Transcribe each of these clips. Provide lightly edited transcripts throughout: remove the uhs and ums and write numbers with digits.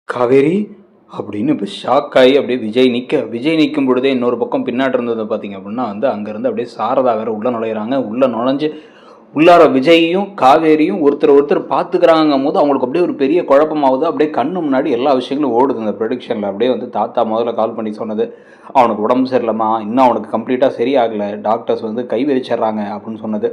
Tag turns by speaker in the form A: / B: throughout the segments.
A: காவேரி அப்படின்னு இப்போ ஷாக் ஆகி அப்படியே விஜய் நிற்கும் பொழுதே இன்னொரு பக்கம் பின்னாடி இருந்தது பார்த்தீங்க அப்படின்னா வந்து அங்கேருந்து அப்படியே சாரதா வேற உள்ளே நுழையிறாங்க. உள்ளே நுழைஞ்சு உள்ளார விஜய்யும் காவேரியும் ஒருத்தர் பார்த்துக்கிறாங்கும் போது அவங்களுக்கு அப்படியே ஒரு பெரிய குழப்பமாகுது. அப்படியே கண்ணு முன்னாடி எல்லா விஷயங்களும் ஓடுது. இந்த ப்ரொடிக்ஷனில் அப்படியே வந்து தாத்தா முதல்ல கால் பண்ணி சொன்னது, அவனுக்கு உடம்பு சரியில்லைம்மா, இன்னும் அவனுக்கு கம்ப்ளீட்டாக சரியாகலை, டாக்டர்ஸ் வந்து கை விரிச்சிட்றாங்க அப்படின்னு சொன்னது.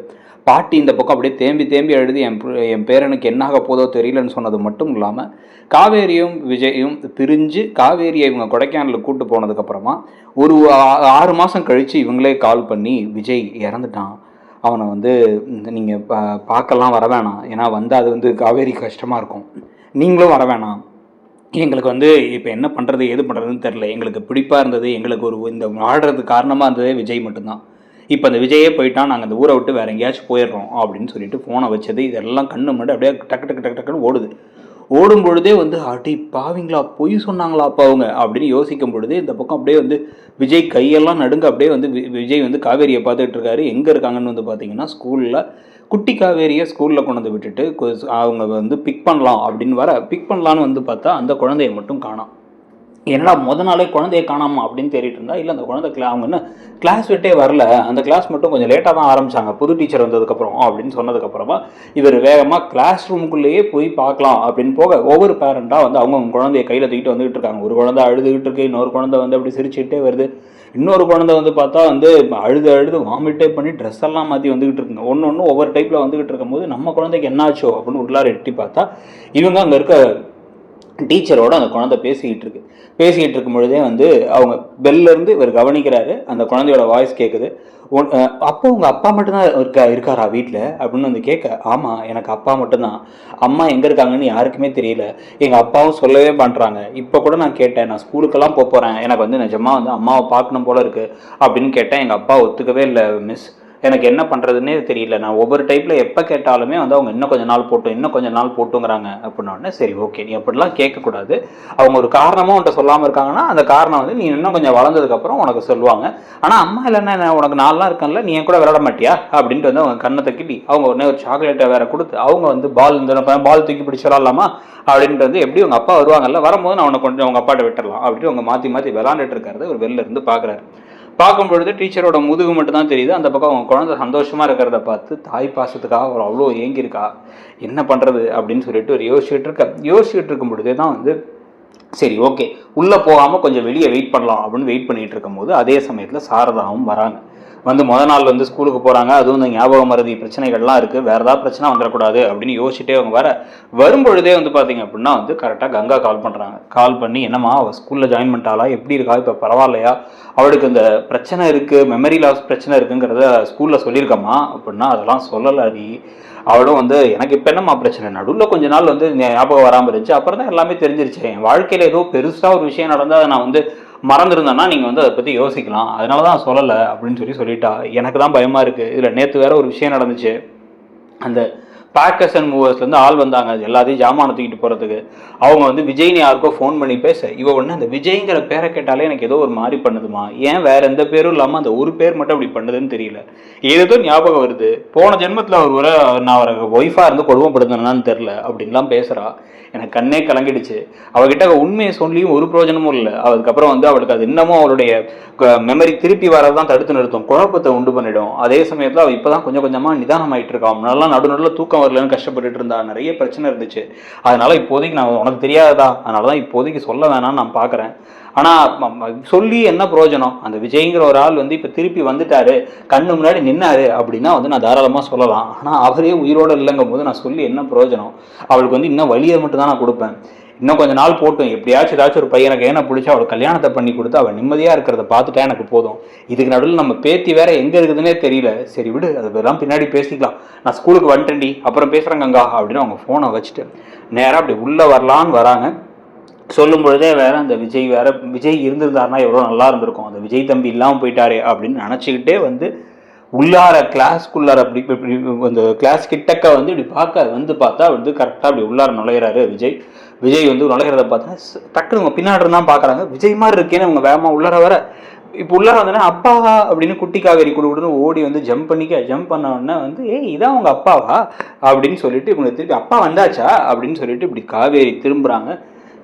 A: பாட்டி இந்த பக்கம் அப்படியே தேம்பி எழுதி என் பேரனுக்கு என்னாக போதோ தெரியலன்னு சொன்னது மட்டும் இல்லாமல் காவேரியும் விஜயும் பிரிஞ்சு காவேரியை இவங்க கொடைக்கானலுக்கு கூட்டு போனதுக்கப்புறமா ஒரு 6 மாதம் கழித்து இவங்களே கால் பண்ணி விஜய் இறந்துட்டான், அவனை வந்து நீங்கள் பார்க்கலாம் வர வேணாம், ஏன்னா வந்து அது வந்து காவேரி கஷ்டமாக இருக்கும், நீங்களும் வர வேணாம், எங்களுக்கு வந்து இப்போ என்ன பண்ணுறது ஏது பண்ணுறதுன்னு தெரில, எங்களுக்கு பிடிப்பாக இருந்தது, எங்களுக்கு ஒரு இந்த வாழ்கிறதுக்கு காரணமாக இருந்ததே விஜய் மட்டும்தான், இப்போ அந்த விஜயே போயிட்டான், நாங்கள் அந்த ஊரை விட்டு வேறு எங்கேயாச்சும் போயிடுறோம் அப்படின்னு சொல்லிட்டு ஃபோனை வச்சது. இதெல்லாம் கண்ணு முன்னாடி அப்படியே டக்குன்னு ஓடுது. ஓடும் பொழுதே வந்து அடி பாவிங்களா பொய் சொன்னாங்களா அப்போ அவங்க அப்படின்னு யோசிக்கும் பொழுதே இந்த பக்கம் அப்படியே வந்து விஜய் கையெல்லாம் நடுங்க அப்படியே வந்து விஜய் வந்து காவேரியை பார்த்துட்டு இருக்காரு. எங்கே இருக்காங்கன்னு வந்து பார்த்தீங்கன்னா ஸ்கூலில் குட்டி காவேரியை ஸ்கூலில் கொண்டு வந்து விட்டுட்டு அவங்க வந்து பிக் பண்ணலாம் அப்படின்னு பிக் பண்ணலான்னு வந்து பார்த்தா அந்த குழந்தைய மட்டும் காணோம். என்னடா நாளே குழந்தைய காணாமா அப்படின்னு தேடிட்டு இருந்தா, இல்லை அந்த குழந்தை அவங்க என்ன கிளாஸ் விட்டே வரல, அந்த கிளாஸ் மட்டும் கொஞ்சம் லேட்டாக தான் ஆரம்பிச்சாங்க புது டீச்சர் வந்ததுக்கப்புறம் அப்படின்னு சொன்னதுக்கப்புறமா இவர் வேகமாக கிளாஸ் ரூமுக்குள்ளேயே போய் பார்க்கலாம் அப்படின்னு போக ஒவ்வொரு பேரண்டாக வந்து அவங்க குழந்தைய கையில் தூக்கிட்டு வந்துகிட்டு இருக்காங்க. ஒரு குழந்தை அழுதுகிட்டு இருக்கு, இன்னொரு குழந்தை வந்து அப்படி சிரிச்சுட்டே வருது, இன்னொரு குழந்தை வந்து பார்த்தா வந்து அழுது வாமிட்டே பண்ணி ட்ரெஸ் எல்லாம் மாற்றி வந்துகிட்டு இருக்குங்க. ஒன்று ஒவ்வொரு டைப்பில் வந்துகிட்டு இருக்கும்போது நம்ம குழந்தைக்கு என்னாச்சோ அப்படின்னு உள்ளார எட்டி பார்த்தா இவங்க அங்கே இருக்க டீச்சரோட அந்த குழந்தை பேசிக்கிட்டு இருக்கும் பொழுதே வந்து அவங்க பெல்லேருந்து இவர் கவனிக்கிறாரு. அந்த குழந்தையோட வாய்ஸ் கேட்குது. அப்போ உங்கள் அப்பா மட்டும்தான் இருக்காரா வீட்டில் அப்படின்னு வந்து கேட்க, ஆமாம் எனக்கு அப்பா மட்டும்தான், அம்மா எங்கே இருக்காங்கன்னு யாருக்குமே தெரியல, எங்கள் அப்பாவும் சொல்லவே பண்ணுறாங்க, இப்போ கூட நான் கேட்டேன், நான் ஸ்கூலுக்கெல்லாம் போகிறேன், எனக்கு வந்து நிஜமாக வந்து அம்மாவை பார்க்கணும் போல இருக்குது அப்படின்னு கேட்டேன். எங்கள் அப்பா ஒத்துக்கவே இல்லை மிஸ், எனக்கு என்ன பண்ணுறதுன்னே தெரியல, நான் ஒவ்வொரு டைப்பில் எப்போ கேட்டாலுமே வந்து அவங்க இன்னும் கொஞ்சம் நாள் போட்டுங்கிறாங்க அப்படின்னோடனே, சரி ஓகே நீ அப்படிலாம் கேட்கக்கூடாது, அவங்க ஒரு காரணமாக உன்ட்ட சொல்லாமல் இருக்காங்கன்னா அந்த காரணம் வந்து நீ இன்னும் கொஞ்சம் வளர்ந்ததுக்கப்புறம் உனக்கு சொல்லுவாங்க, ஆனால் அம்மா இல்லைன்னா உனக்கு நாளெலாம் இருக்கல, நீ என் கூட விளையாட மாட்டியா அப்படின்ட்டு வந்து அவங்க கண்ணத்தை கிட்டி அவங்க உடனே ஒரு சாக்லேட்டை வேற கொடுத்து அவங்க வந்து பால் தூக்கி பிடிச்சி விளாட்லாமா அப்படின்ட்டு வந்து எப்படி உங்கள் அப்பா வருவாங்கல்ல, வரும்போது நான் உனக்கு கொஞ்சம் அவங்க அப்பாட்ட விட்டுடலாம் அப்படின்னு அவங்க மாற்றி விளாண்டுட்டு இருக்காரு. ஒரு வெளில இருந்து பார்க்குறாரு. பார்க்கும் பொழுது டீச்சரோட முதுகு மட்டும் தான் தெரியுது. அந்த பக்கம் அவங்க குழந்தை சந்தோஷமாக இருக்கிறத பார்த்து தாய் பாசத்துக்காக அவர் அவ்வளோ ஏங்கியிருக்கா, என்ன பண்ணுறது அப்படின்னு சொல்லிட்டு ஒரு யோசிச்சுட்டு இருக்கும் பொழுதே தான் வந்து சரி ஓகே உள்ளே போகாமல் கொஞ்சம் வெளியே வெயிட் பண்ணலாம் அப்படின்னு வெயிட் பண்ணிகிட்டு இருக்கும் போது அதே சமயத்தில் சாரதாவும் வராங்க. வந்து நாள் வந்து ஸ்கூலுக்கு போகிறாங்க. அதுவும் இந்த ஞாபக மறதி பிரச்சனைகள்லாம் இருக்குது, வேறு ஏதாவது பிரச்சனை வந்துடக்கூடாது அப்படின்னு யோசிச்சுட்டே அவங்க வரும்பொழுதே வந்து பார்த்தீங்க அப்படின்னா வந்து கரெக்டாக கங்கா கால் பண்ணுறாங்க. கால் பண்ணி என்னம்மா அவள் ஸ்கூலில் ஜாயின் பண்ணிட்டாளா, எப்படி இருக்கா, இப்போ பரவாயில்லையா, அவளுக்கு இந்த பிரச்சனை இருக்குது, மெமரி லாஸ் பிரச்சனை இருக்குங்கிறத ஸ்கூலில் சொல்லியிருக்கம்மா அப்படின்னா, அதெல்லாம் சொல்லலை நீ, அவளும் வந்து எனக்கு இப்போ என்னம்மா பிரச்சனை, நடுவில் கொஞ்ச நாள் வந்து ஞாபகம் வராமல் இருந்துச்சு, அப்புறம் தான் எல்லாமே தெரிஞ்சிருச்சு, என் வாழ்க்கையில் ஏதோ பெருசாக ஒரு விஷயம் நடந்தால் நான் வந்து மறந்துருந்தேன்னா நீங்கள் வந்து அதை பற்றி யோசிக்கலாம், அதனால தான் சொல்லலை அப்படின்னு சொல்லிட்டா. எனக்கு தான் பயமாக இருக்குது. இதில் நேற்று வேற ஒரு விஷயம் நடந்துச்சு, அந்த பேக்கர்ஸ் அண்ட் மூவர்ஸ்லேருந்து ஆள் வந்தாங்க எல்லாத்தையும் ஜாமானை தூக்கிட்டு போகிறதுக்கு. அவங்க வந்து விஜய்னு யாருக்கோ ஃபோன் பண்ணி பேச, இவ ஒன்று அந்த விஜய்ங்கிற பேரை கேட்டாலே எனக்கு ஏதோ ஒரு மாதிரி பண்ணுதுமா, ஏன் வேறு எந்த பேரும் இல்லாமல் அந்த ஒரு பேர் மட்டும் அப்படி பண்ணுதுன்னு தெரியல, ஏதோ ஞாபகம் வருது, போன ஜென்மத்தில் அவர் நான் அவரை ஒய்ஃபாக இருந்து கொடுமைப்படுத்தினான்னு தெரில அப்படின்லாம் பேசுகிறா. எனக்கு கண்ணே கலங்கிடுச்சு. அவகிட்ட உண்மையை சொல்லியும் ஒரு பிரயோஜனமும் இல்லை. அதுக்கப்புறம் வந்து அவளுக்கு அது இன்னமும் அவளுடைய மெமரி திருப்பி வரதான் தடுத்து நிறுத்தும், குழப்பத்தை உண்டு பண்ணிடும். அதே சமயத்தில் அவள் இப்போ தான் கொஞ்சம் கொஞ்சமாக நிதானமாயிட்டு இருக்கா. முன்னாலாம் நடுநடுவில் தூக்கம் வரலன்னு கஷ்டப்பட்டுட்டு இருந்தா, நிறைய பிரச்சனை இருந்துச்சு. அதனால இப்போதைக்கு நான் உனக்கு தெரியாததா, அதனால தான் இப்போதைக்கு சொல்ல வேணாம்னு நான் பார்க்குறேன். ஆனால் சொல்லி என்ன பிரயோஜனம், அந்த விஜய்ங்கிற ஒரு ஆள் வந்து இப்போ திருப்பி வந்துட்டாரு, கண்ணு முன்னாடி நின்னாரு அப்படின்னா வந்து நான் தாராளமாக சொல்லலாம். ஆனால் அவரே உயிரோடு இல்லைங்கும் போது நான் சொல்லி என்ன பிரயோஜனம், அவளுக்கு வந்து இன்னும் வழியை மட்டும் தான் நான் கொடுப்பேன். இன்னும் கொஞ்சம் நாள் போட்டும், எப்படியாச்சும் ஏதாச்சும் ஒரு பையனுக்கு ஏன்னா பிடிச்சி அவளுக்கு கல்யாணத்தை பண்ணி கொடுத்து அவள் நிம்மதியாக இருக்கிறத பார்த்துட்டா எனக்கு போதும். இதுக்கு நடுவில் நம்ம பேத்தி வேற எங்கே இருக்குதுன்னே தெரியல. சரி விடு, அதெல்லாம் பின்னாடி பேசிக்கலாம், நான் ஸ்கூலுக்கு வந்துட்டேன்டி அப்புறம் பேசுகிறேன் கங்கா அப்படின்னு அவங்க ஃபோனை வச்சுட்டு நேராக அப்படி உள்ளே வரலான்னு வராங்க. சொல்லும் பொழுதே வேற அந்த விஜய் இருந்திருந்தாருன்னா எவ்வளோ நல்லா இருந்திருக்கும், அந்த விஜய் தம்பி இல்லாமல் போயிட்டாரே அப்படின்னு நினச்சிக்கிட்டே வந்து உள்ளார கிளாஸ்க்குள்ளார அப்படி இப்படி அந்த கிளாஸ் கிட்டக்க வந்து இப்படி பார்த்தா வந்து கரெக்டாக அப்படி உள்ளார நுழையிறாரு விஜய் வந்து நுழைகிறத பார்த்தா டக்குனு பின்னாடி இருந்தால் பார்க்குறாங்க, விஜய் மாதிரி இருக்கேன்னு அவங்க வேகமாக உள்ளார இப்போ உள்ளார வந்தோடனே அப்பாவா அப்படின்னு குட்டி காவேரி கொடுன்னு ஓடி வந்து ஜம்ப் பண்ண உடனே வந்து இதான் உங்கள் அப்பாவா அப்படின்னு சொல்லிட்டு இவங்க திருப்பி அப்பா வந்தாச்சா அப்படின்னு சொல்லிட்டு இப்படி காவேரி திரும்புகிறாங்க.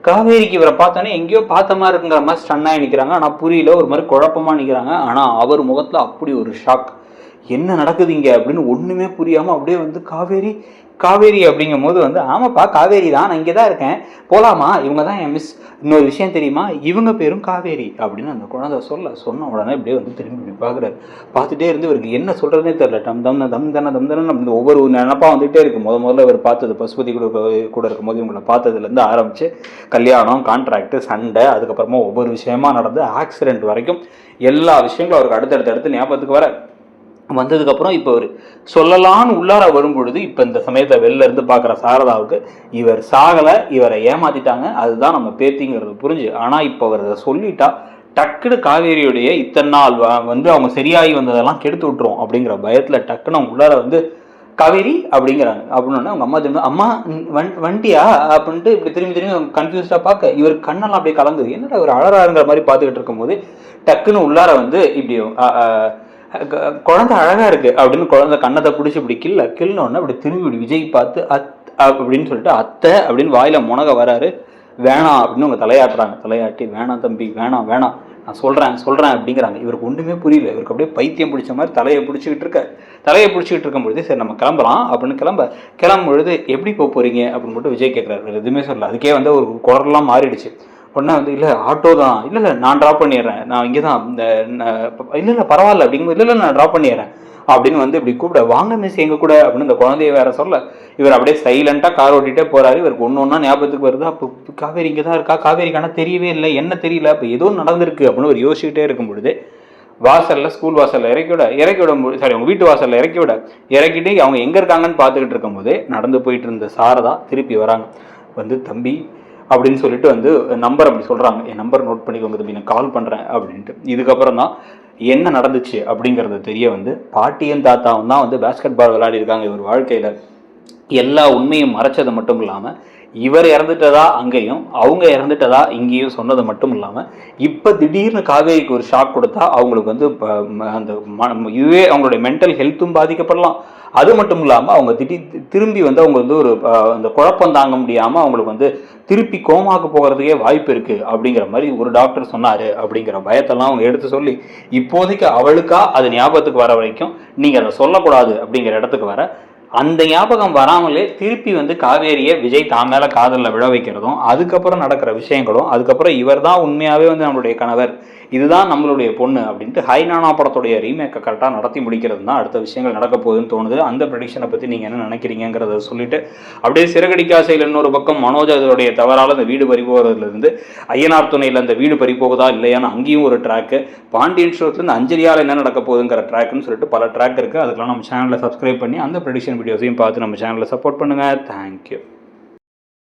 A: காவேரிக்கு இவரை பார்த்தோன்னே எங்கேயோ பார்த்த மாதிரி இருக்குங்கிற மாதிரி ஸ்டன்னாகி நிற்கிறாங்க. ஆனால் புரியல, ஒரு மாதிரி குழப்பமாக நிற்கிறாங்க. ஆனால் அவர் முகத்தில் அப்படி ஒரு ஷாக், என்ன நடக்குது இங்கே அப்படின்னு ஒன்றுமே புரியாமல் அப்படியே வந்து காவேரி காவேரி அப்படிங்கும் போது வந்து ஆமாப்பா காவேரி தான், நான் இங்கே தான் இருக்கேன், போகலாமா, இவங்க தான் என் மிஸ், இன்னொரு விஷயம் தெரியுமா, இவங்க பேரும் காவேரி அப்படின்னு அந்த குழந்தை சொன்ன உடனே அப்படியே வந்து திரும்பி பார்க்குறாரு. பார்த்துட்டே இருந்து இவருக்கு என்ன சொல்கிறதுனே தெரியல. தம் தம் ஒவ்வொரு நினப்பாக வந்துகிட்டே இருக்குது. முதல்ல இவர் பார்த்தது பசுபதி கூட இருக்கும்போது இவங்களை பார்த்ததுலேருந்து ஆரம்பித்து கல்யாணம், கான்ட்ராக்டு, சண்டை, அதுக்கப்புறமா ஒவ்வொரு விஷயமா நடந்து ஆக்சிடென்ட் வரைக்கும் எல்லா விஷயங்களும் அவருக்கு அடுத்தடுத்து ஞாபகத்துக்கு வர வந்ததுக்கப்புறம் இப்போ அவர் சொல்லலான்னு உள்ளார வரும்பொழுது இப்போ இந்த சமயத்தை வெளில இருந்து பார்க்குற சாரதாவுக்கு இவர் சாகலை, இவரை ஏமாத்திட்டாங்க, அதுதான் நம்ம பேத்திங்கிறது புரிஞ்சு. ஆனால் இப்போ அவர் அதை சொல்லிட்டா டக்குன்னு காவேரியுடைய இத்தனை நாள் வந்து அவங்க சரியாகி வந்ததெல்லாம் கெடுத்து விட்டுரும் அப்படிங்கிற பயத்தில் டக்குன்னு அவங்க உள்ளார வந்து காவேரி அப்படிங்கிறாங்க. அப்படின்னா அவங்க அம்மா திரும்ப அம்மா வண்டியா அப்படின்ட்டு இப்படி திரும்பி கன்ஃபியூஸ்டாக பார்க்க இவர் கண்ணெல்லாம் அப்படியே கலங்குது. என்னடா ஒரு அழகாருங்கிற மாதிரி பார்த்துக்கிட்டு இருக்கும்போது டக்குன்னு உள்ளார வந்து இப்படி குழந்தை அழகா இருக்கு அப்படின்னு குழந்தை கண்ணத்தை பிடிச்சி இப்படி கிள்ளனோடனே அப்படி திரும்பி இப்படி விஜய் பார்த்து அப்படின்னு சொல்லிட்டு அத்தை அப்படின்னு வாயில முனக வராரு. வேணாம் அப்படின்னு அவங்க தலையாட்டி வேணாம் தம்பி வேணாம் நான் சொல்றேன் அப்படிங்கிறாங்க. இவருக்கு ஒன்றுமே புரியல. இவருக்கு அப்படியே பைத்தியம் பிடிச்ச மாதிரி தலையை பிடிச்சிக்கிட்டு இருக்கும்பொழுது சரி நம்ம கிளம்பலாம் அப்படின்னு கிளம்பும்பொழுது எப்படி போறீங்க அப்படின்னு மட்டும் விஜய் கேட்குறாரு. எதுவுமே சொல்லல. அதுக்கே வந்து ஒரு குரல்லாம் மாறிடுச்சு. உடனே வந்து இல்லை ஆட்டோ தான், இல்லை நான் ட்ராப் பண்ணிடுறேன், நான் இங்கே தான் இல்லை பரவாயில்ல அப்படிங்கும்போது இல்லை நான் ட்ராப் பண்ணிடுறேன் அப்படின்னு வந்து இப்படி கூப்பிட வாங்க மிஸ் எங்க கூட அப்படின்னு இந்த குழந்தைய வேற சொல்ல இவர் அப்படியே சைலண்டாக கார் ஓட்டிகிட்டே போறாரு. இவருக்கு ஒன்று ஞாபகத்துக்கு வருது. அப்போ காவேரி இங்கே தான் இருக்கா, காவேரிக்கான தெரியவே இல்லை, என்ன தெரியல, இப்போ ஏதோ நடந்திருக்கு அப்படின்னு ஒரு யோசிச்சுக்கிட்டே இருக்கும் பொழுது வாசல்ல ஸ்கூல் வாசல்ல இறக்கி விட அவங்க வீட்டு வாசல்ல இறக்கிட்டு அவங்க எங்க இருக்காங்கன்னு பார்த்துக்கிட்டு இருக்கும் போதே நடந்து போயிட்டு இருந்த சாரதா திருப்பி வராங்க. வந்து தம்பி அப்படின்னு சொல்லிட்டு வந்து நம்பர் அப்படி சொல்றாங்க, என் நம்பர் நோட் பண்ணிக்கோங்க தம்பி, நான் கால் பண்றேன் அப்படின்ட்டு. இதுக்கப்புறம் தான் என்ன நடந்துச்சு அப்படிங்கிறது தெரிய வந்து பாட்டியும் தாத்தாவும் தான் வந்து பேஸ்கெட் பால் விளையாடி இருக்காங்க இவர் வாழ்க்கையில. எல்லா உண்மையும் மறைச்சது மட்டும் இல்லாம இவர் இறந்துட்டதா அங்கேயும் அவங்க இறந்துட்டதா இங்கேயும் சொன்னது மட்டும் இல்லாமல் இப்போ திடீர்னு காவேரிக்கு ஒரு ஷாக் கொடுத்தா அவங்களுக்கு வந்து அந்த இதுவே அவங்களுடைய மென்டல் ஹெல்த்தும் பாதிக்கப்படலாம். அது மட்டும் இல்லாமல் அவங்க திரும்பி வந்து அவங்க வந்து ஒரு அந்த குழப்பம் தாங்க முடியாமல் அவங்களுக்கு வந்து திருப்பி கோமாக்கு போகிறதுக்கே வாய்ப்பு இருக்குது அப்படிங்கிற மாதிரி ஒரு டாக்டர் சொன்னார் அப்படிங்கிற பயத்தெல்லாம் அவங்க எடுத்து சொல்லி இப்போதைக்கு அவளுக்கா அது ஞாபகத்துக்கு வர வரைக்கும் நீங்கள் அதை சொல்லக்கூடாது அப்படிங்கிற இடத்துக்கு வர அந்த ஞாபகம் வராமலே திருப்பி வந்து காவேரியை விஜய் தான் மேலே காதலில் விழ வைக்கிறதும் அதுக்கப்புறம் நடக்கிற விஷயங்களும் அதுக்கப்புறம் இவர் தான் உண்மையாகவே வந்து நம்மளுடைய கணவர், இதுதான் நம்மளுடைய பொண்ணு அப்படின்ட்டு ஹைனானா படத்துடைய ரீமேக்கை கரெக்டாக நடத்தி முடிக்கிறது தான் அடுத்த விஷயங்கள் நடக்க போகுதுன்னு தோணுது. அந்த ப்ரெடிக்ஷனை பற்றி நீங்கள் என்ன நினைக்கிறீங்கிறத சொல்லிட்டு அப்படியே சிறகடிக்காசையில் இன்னொரு பக்கம் மனோஜ் அதோடைய தவறால் அந்த வீடு பறி போகிறதுலேருந்து ஐயனார் துணையில் அந்த வீடு பறி போகுதா இல்லையான்னு அங்கேயும் ஒரு ட்ராக்கு, பாண்டியன் ஷோஸ்லேருந்து அஞ்சலியால் என்ன நடக்க போகுதுங்கிற ட்ராக்குன்னு சொல்லிட்டு பல ட்ராக் இருக்குது. அதுக்கெல்லாம் நம்ம சேனலில் சப்ஸ்கிரைப் பண்ணி அந்த ப்ரெடிக்ஷன் வீடியோஸையும் பார்த்து நம்ம சேனலில் சப்போர்ட் பண்ணுங்கள். தேங்க்யூ.